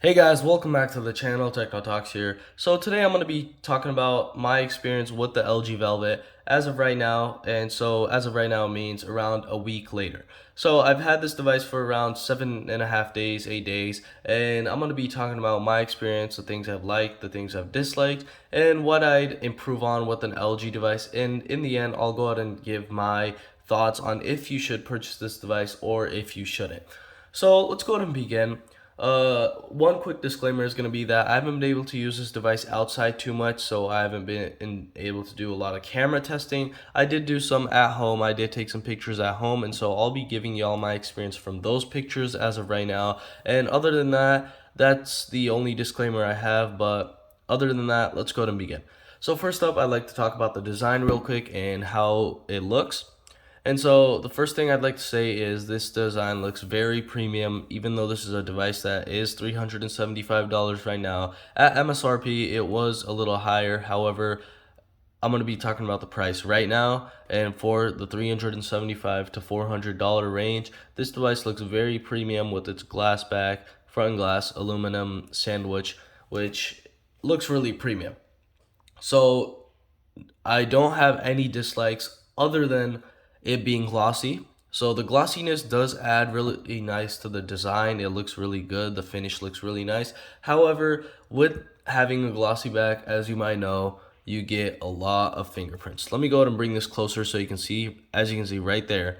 Hey guys, welcome back to the channel. Techno Talks here. So today I'm going to be talking about my experience with the LG Velvet as of right now. And so as of right now means around a week later. So I've had this device for around 7.5 days, 8 days, and I'm going to be talking about my experience, the things I've liked, the things I've disliked, and what I'd improve on with an LG device. And in the end, I'll go ahead and give my thoughts on if you should purchase this device or if you shouldn't. So let's go ahead and begin. One quick disclaimer is going to be that I haven't been able to use this device outside too much, so I haven't been able to do a lot of camera testing. I did do some at home. I did take some pictures at home, and so I'll be giving y'all my experience from those pictures as of right now. And other than that, that's the only disclaimer I have, but other than that, let's go ahead and begin. So first up, I'd like to talk about the design real quick and how it looks. And so the first thing I'd like to say is this design looks very premium, even though this is a device that is $375 right now. At MSRP, it was a little higher. However, I'm going to be talking about the price right now, and for the $375 to $400 range, this device looks very premium with its glass back, front glass, aluminum sandwich, which looks really premium. So I don't have any dislikes other than it being glossy. So the glossiness does add really nice to the design. It looks really good. The finish looks really nice. However, with having a glossy back, as you might know, you get a lot of fingerprints. Let me go ahead and bring this closer so you can see. As you can see right there,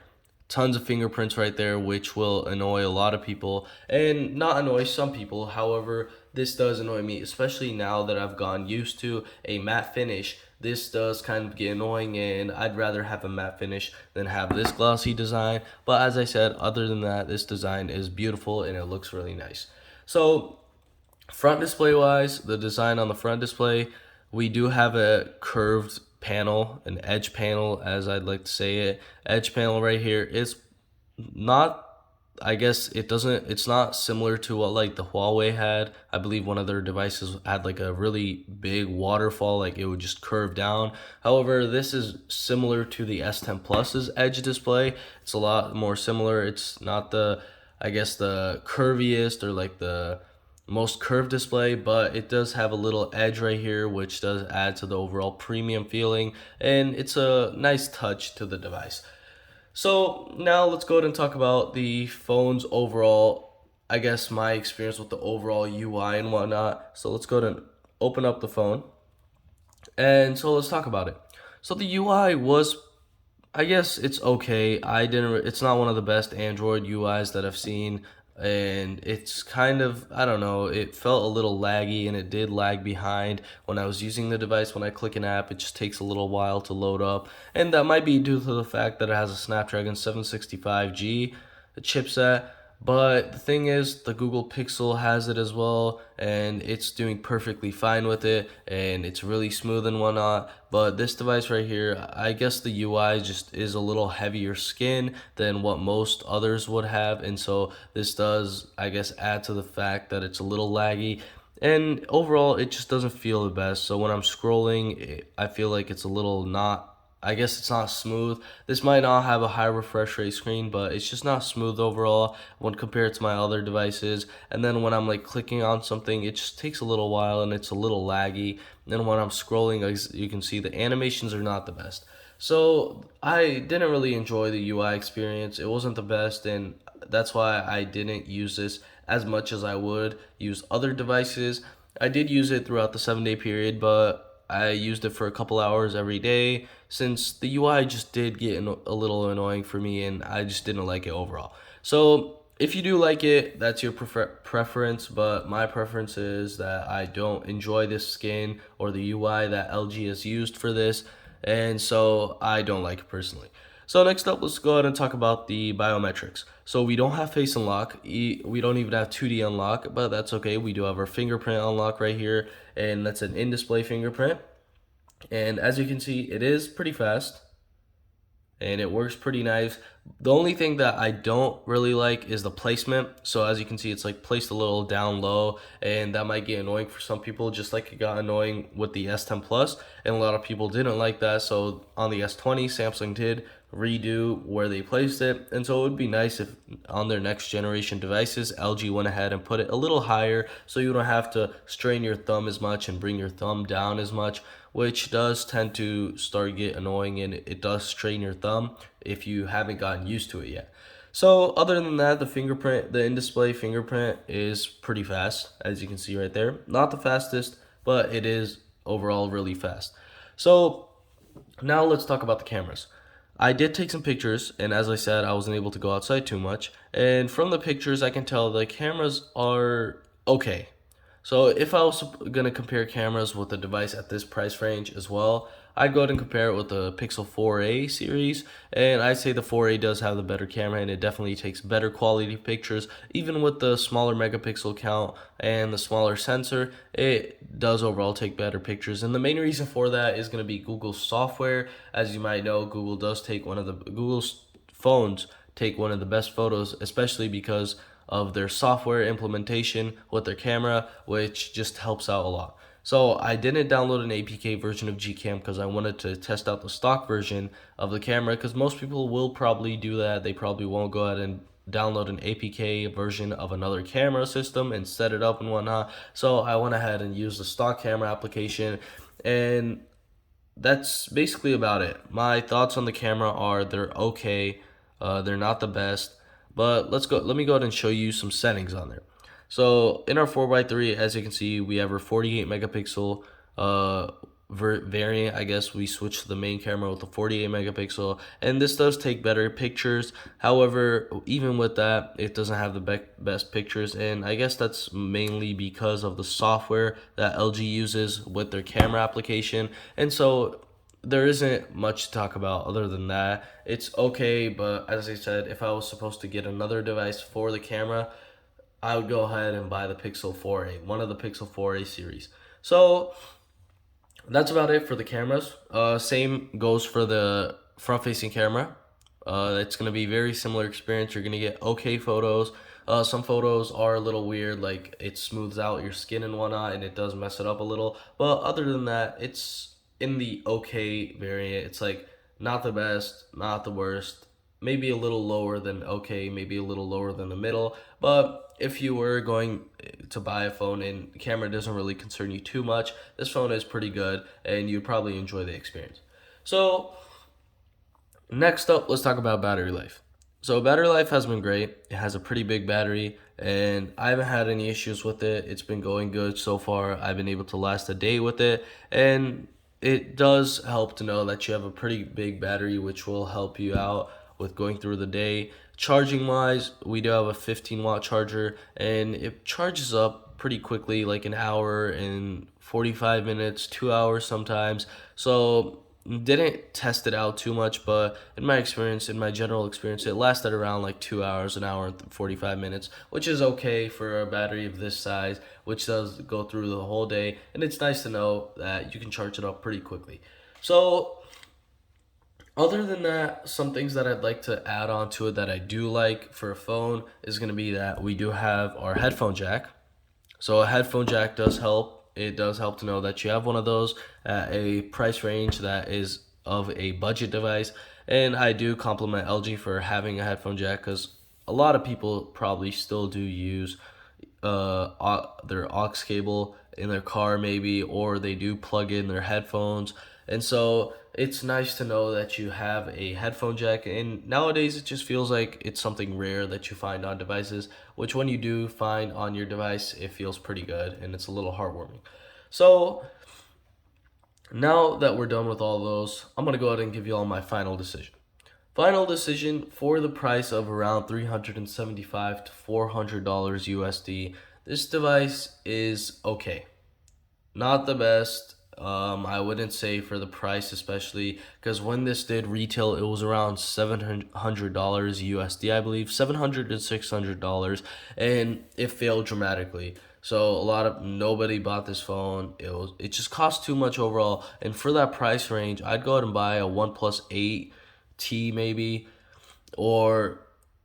tons of fingerprints right there, which will annoy a lot of people and not annoy some people. However, this does annoy me, especially now that I've gotten used to a matte finish. This does kind of get annoying, and I'd rather have a matte finish than have this glossy design. But as I said, other than that, this design is beautiful and it looks really nice. So front display wise, the design on the front display, we do have a curved panel, an edge panel, as I'd like to say it. Edge panel right here is not, I guess it's not similar to what like the Huawei had. I believe one of their devices had like a really big waterfall, like it would just curve down. However, this is similar to the S10 Plus's edge display. It's a lot more similar. It's not the, I guess, the curviest or like the most curved display, but it does have a little edge right here, which does add to the overall premium feeling, and it's a nice touch to the device. So now let's go ahead and talk about the phone's overall, I guess, my experience with the overall UI and whatnot. So let's go ahead and open up the phone, and so let's talk about it. So the UI was, I guess it's okay. It's not one of the best Android UIs that I've seen, and it's kind of, I don't know, it felt a little laggy, and it did lag behind when I was using the device. When I click an app, it just takes a little while to load up, and that might be due to the fact that it has a Snapdragon 765G chipset. But the thing is, the Google Pixel has it as well, and it's doing perfectly fine with it, and it's really smooth and whatnot. But this device right here, I guess the UI just is a little heavier skin than what most others would have, and so this does, I guess, add to the fact that it's a little laggy. And overall, it just doesn't feel the best. So when I'm scrolling, I feel like it's a little not, I guess it's not smooth. This might not have a high refresh rate screen, but it's just not smooth overall when compared to my other devices. And then when I'm like clicking on something, it just takes a little while and it's a little laggy. And then when I'm scrolling, as you can see, the animations are not the best. So I didn't really enjoy the UI experience. It wasn't the best, and that's why I didn't use this as much as I would use other devices. I did use it throughout the 7 day period, but I used it for a couple hours every day since the UI just did get a little annoying for me, and I just didn't like it overall. So if you do like it, that's your preference, but my preference is that I don't enjoy this skin or the UI that LG has used for this, and so I don't like it personally. So next up, let's go ahead and talk about the biometrics. So we don't have face unlock, we don't even have 2D unlock, but that's okay. We do have our fingerprint unlock right here, and that's an in-display fingerprint. And as you can see, it is pretty fast and it works pretty nice. The only thing that I don't really like is the placement. So as you can see, it's like placed a little down low, and that might get annoying for some people, just like it got annoying with the S10 Plus, and a lot of people didn't like that. So on the S20, Samsung did redo where they placed it, and so it would be nice if on their next generation devices, LG went ahead and put it a little higher, so you don't have to strain your thumb as much and bring your thumb down as much, which does tend to start get annoying, and it does strain your thumb if you haven't gotten used to it yet. So other than that, the in-display fingerprint is pretty fast, as you can see right there. Not the fastest, but it is overall really fast. So now let's talk about the cameras. I did take some pictures, and as I said, I wasn't able to go outside too much. And from the pictures, I can tell the cameras are okay. So if I was gonna compare cameras with a device at this price range as well, I'd go ahead and compare it with the Pixel 4a series, and I'd say the 4a does have the better camera, and it definitely takes better quality pictures. Even with the smaller megapixel count and the smaller sensor, it does overall take better pictures. And the main reason for that is gonna be Google's software. As you might know, Google's phones take one of the best photos, especially because of their software implementation with their camera, which just helps out a lot. So I didn't download an APK version of Gcam because I wanted to test out the stock version of the camera, because most people will probably do that. They probably won't go ahead and download an APK version of another camera system and set it up and whatnot. So I went ahead and used the stock camera application, and that's basically about it. My thoughts on the camera are they're okay. They're not the best, but let's go. Let me go ahead and show you some settings on there. So in our 4x3, as you can see, we have our 48 megapixel variant. I guess we switched to the main camera with the 48 megapixel, and this does take better pictures. However, even with that, it doesn't have the best pictures, and I guess that's mainly because of the software that LG uses with their camera application. And so there isn't much to talk about other than that. It's okay, but as I said, if I was supposed to get another device for the camera, I would go ahead and buy the Pixel 4a, one of the Pixel 4a series. So that's about it for the cameras. Same goes for the front-facing camera. It's gonna be very similar experience. You're gonna get okay photos. Some photos are a little weird, like it smooths out your skin and whatnot, and it does mess it up a little. But other than that, it's in the okay variant. It's like not the best, not the worst, maybe a little lower than okay, maybe a little lower than the middle. But if you were going to buy a phone and the camera doesn't really concern you too much, this phone is pretty good, and you'd probably enjoy the experience. So next up, let's talk about battery life. So battery life has been great. It has a pretty big battery, and I haven't had any issues with it. It's been going good so far. I've been able to last a day with it, and it does help to know that you have a pretty big battery, which will help you out with going through the day. Charging wise, we do have a 15-watt charger, and it charges up pretty quickly, like an hour and 45 minutes, 2 hours sometimes. So didn't test it out too much, but in my experience, in my general experience, it lasted around like 2 hours, an hour and 45 minutes, which is okay for a battery of this size, which does go through the whole day. And it's nice to know that you can charge it up pretty quickly. So other than that, some things that I'd like to add on to it that I do like for a phone is going to be that we do have our headphone jack. So a headphone jack does help. It does help to know that you have one of those at a price range that is of a budget device. And I do compliment LG for having a headphone jack, because a lot of people probably still do use their aux cable in their car maybe, or they do plug in their headphones. And so it's nice to know that you have a headphone jack, and nowadays it just feels like it's something rare that you find on devices, which when you do find on your device, it feels pretty good and it's a little heartwarming. So now that we're done with all those, I'm going to go ahead and give you all my final decision. Final decision for the price of around $375 to $400 USD. This device is okay. Not the best. I wouldn't say for the price, especially because when this did retail, it was around $700 USD, I believe, $700 to $600, and it failed dramatically. So nobody bought this phone. It just cost too much overall, and for that price range, I'd go ahead and buy a OnePlus 8T maybe. or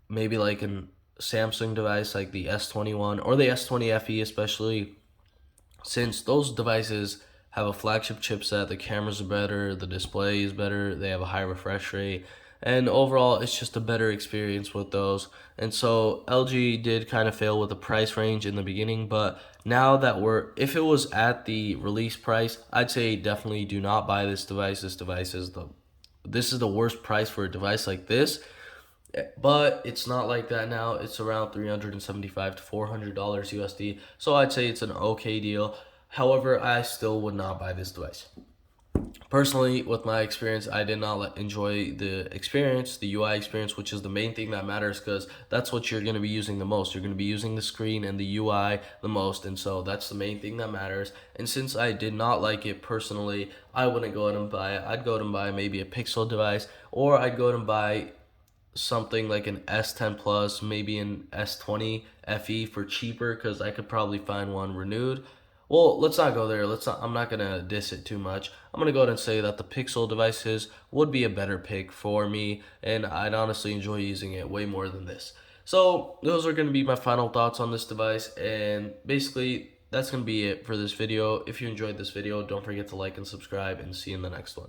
maybe like an Samsung device like the S21 or the S20 FE, especially since those devices have a flagship chipset. The cameras are better, the display is better, they have a high refresh rate, and overall it's just a better experience with those. And so LG did kind of fail with the price range in the beginning, but now that if it was at the release price, I'd say definitely do not buy this device. This is the worst price for a device like this. But it's not like that now. It's around $375 to $400 USD. So I'd say it's an okay deal. However, I still would not buy this device. Personally, with my experience, I did not enjoy the experience, the UI experience, which is the main thing that matters, because that's what you're going to be using the most. You're going to be using the screen and the UI the most, and so that's the main thing that matters. And since I did not like it personally, I wouldn't go out and buy it. I'd go out and buy maybe a Pixel device, or I'd go out and buy something like an S10 Plus, maybe an S20 FE for cheaper, because I could probably find one renewed. Well, let's not go there. I'm not gonna diss it too much. I'm gonna go ahead and say that the Pixel devices would be a better pick for me, and I'd honestly enjoy using it way more than this. So those are gonna be my final thoughts on this device, and basically that's gonna be it for this video. If you enjoyed this video, don't forget to like and subscribe, and see you in the next one.